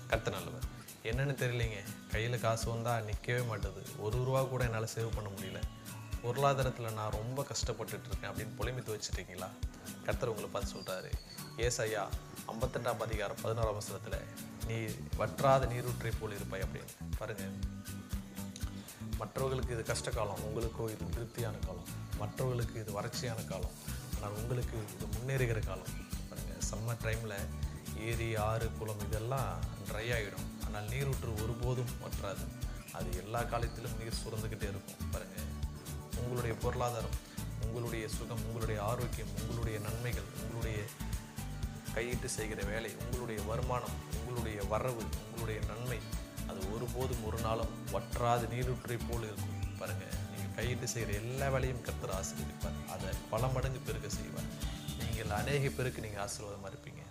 கர்த்தர் நல்லவர். என்னன்னு தெரியலைங்க, கையில் காசு வந்தால் நிற்கவே மாட்டுது. ₹1 கூட என்னால் சேவ் பண்ண முடியல. பொருளாதாரத்தில் நான் ரொம்ப கஷ்டப்பட்டுட்டு இருக்கேன் அப்படின்னு புலம்பித்து வச்சுட்டீங்களா? கர்த்தர் உங்களை பார்த்து சொல்கிறாரு. ஏசாயா 58:11 நீ வற்றாத நீரூற்றை போல் இருப்பாய் அப்படின்னு. பாருங்கள், மற்றவர்களுக்கு இது கஷ்ட காலம், உங்களுக்கோ இது திருப்தியான காலம். மற்றவர்களுக்கு இது வறட்சியான காலம், ஆனால் உங்களுக்கு இது முன்னேறுகிற காலம். பாருங்கள், சம்மர் டைமில் ஏரி, ஆறு, குளம் இதெல்லாம் ட்ரை ஆகிடும். ஆனால் நீரூற்று ஒருபோதும் வற்றாது. அது எல்லா காலத்திலும் நீர் சுரந்துக்கிட்டே இருக்கும். பாருங்கள், உங்களுடைய பொருளாதாரம், உங்களுடைய சுகம், உங்களுடைய ஆரோக்கியம், உங்களுடைய நன்மைகள், உங்களுடைய கையிட்டு செய்கிற வேலை, உங்களுடைய வருமானம், உங்களுடைய வரவு, உங்களுடைய நன்மை, அது ஒருபோதும் ஒரு நாளும் வற்றாத நீரூற்றை போல் இருக்கும். பாருங்கள், நீங்கள் கையிட்டு செய்கிற எல்லா வேலையும் கர்த்தர் ஆசீர்வதிப்பார். அதை பல மடங்கு பெருக செய்வார். நீங்கள் அநேக பேருக்கு நீங்கள் ஆசீர்வாதமாக இருப்பீங்க.